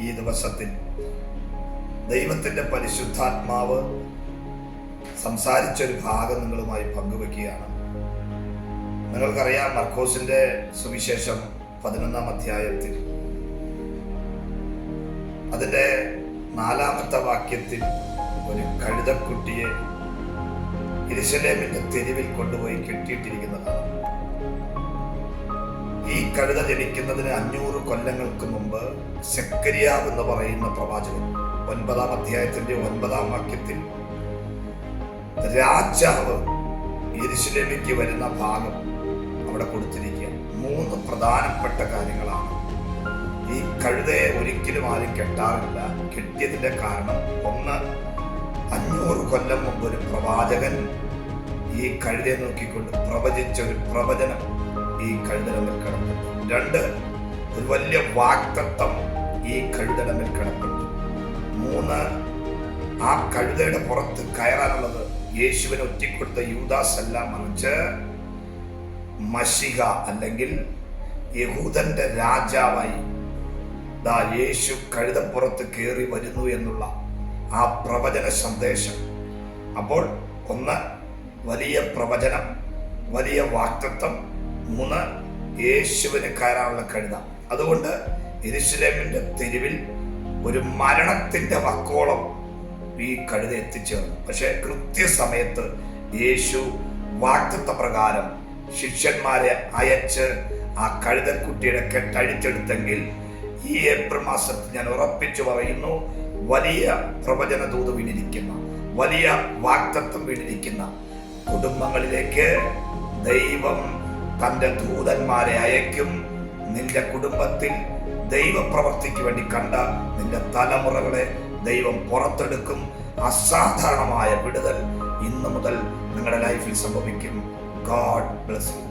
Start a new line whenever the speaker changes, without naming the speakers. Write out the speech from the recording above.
ഈ ദിവസത്തിൽ ദൈവത്തിൻ്റെ പരിശുദ്ധാത്മാവ് സംസാരിച്ചൊരു ഭാഗം നിങ്ങളുമായി പങ്കുവെക്കുകയാണ്. നിങ്ങൾക്കറിയാം, മർക്കോസിന്റെ സുവിശേഷം 11-ാം അധ്യായത്തിൽ അതിൻ്റെ 4-ാമത്തെ വാക്യത്തിൽ ഒരു കഴുതക്കുട്ടിയെ യെരുശലേമിന്റെ തെരുവിൽ കൊണ്ടുപോയി കെട്ടിയിട്ടിരിക്കുന്നതാണ്. ഈ കഴുത ജനിക്കുന്നതിന് 500 കൊല്ലങ്ങൾക്ക് മുമ്പ് സെക്കരിയാവ് എന്ന് പറയുന്ന പ്രവാചകൻ 9-ാം അധ്യായത്തിന്റെ 9-ാം വാക്യത്തിൽ രാജാവ് യെരുശലേമിലേക്ക് വരുന്ന ഭാഗം അവിടെ കൊടുത്തിരിക്കുക. 3 പ്രധാനപ്പെട്ട കാര്യങ്ങളാണ്. ഈ കഴുതയെ ഒരിക്കലും ആരും കെട്ടാറില്ല. കെട്ടിയതിന്റെ കാരണം, ഒന്ന്, 500 കൊല്ലം മുമ്പ് ഒരു പ്രവാചകൻ ഈ കഴുതയെ നോക്കിക്കൊണ്ട് പ്രവചിച്ച ഒരു പ്രവചനം ഈ കഴുതടമിൽ കിടപ്പുണ്ട്. 2, ഒരു വലിയ വാഗ്ദത്തം ഈ കഴുതടമിൽ കിടപ്പുണ്ട്. 3, ആ കഴുതയുടെ പുറത്ത് കയറാനുള്ളത് യേശുവിനെ ഒറ്റിക്കൊടുത്ത യൂദാസ് അല്ല, മറിച്ച് മശിഹ അല്ലെങ്കിൽ യഹൂദന്റെ രാജാവായി യേശു കഴുതപ്പുറത്ത് കയറി വരുന്നു എന്നുള്ള ആ പ്രവചന സന്ദേശം. അപ്പോൾ 1, വലിയ പ്രവചനം, വലിയ വാഗ്ദത്തം. 3, യേശുവിന് കയറാനുള്ള കഴുത. അതുകൊണ്ട് യെരുശലേമിന്റെ തെരുവിൽ ഒരു മരണത്തിന്റെ വക്കോളം ഈ കഴുത എത്തിച്ചേർന്നു. പക്ഷെ കൃത്യസമയത്ത് യേശു വാഗ്ദത്ത പ്രകാരം ശിഷ്യന്മാരെ അയച്ച് ആ കഴുതക്കുട്ടിയുടെ കെട്ടഴിച്ചെടുത്തെങ്കിൽ ഈ ഏപ്രിൽ മാസത്തിൽ ഞാൻ ഉറപ്പിച്ചു പറയുന്നു, വലിയ പ്രവചന ദൂത് വീണിരിക്കുന്ന, വലിയ വാഗ്ദത്തം വീണിരിക്കുന്ന കുടുംബങ്ങളിലേക്ക് ദൈവം തൻ്റെ ദൂതന്മാരെ അയക്കും. നിന്റെ കുടുംബത്തിൽ ദൈവപ്രവർത്തിക്ക് വേണ്ടി കണ്ട നിന്റെ തലമുറകളെ ദൈവം പുറത്തെടുക്കും. അസാധാരണമായ വിടുതൽ ഇന്നു മുതൽ നിങ്ങളുടെ ലൈഫിൽ സംഭവിക്കും. God bless you.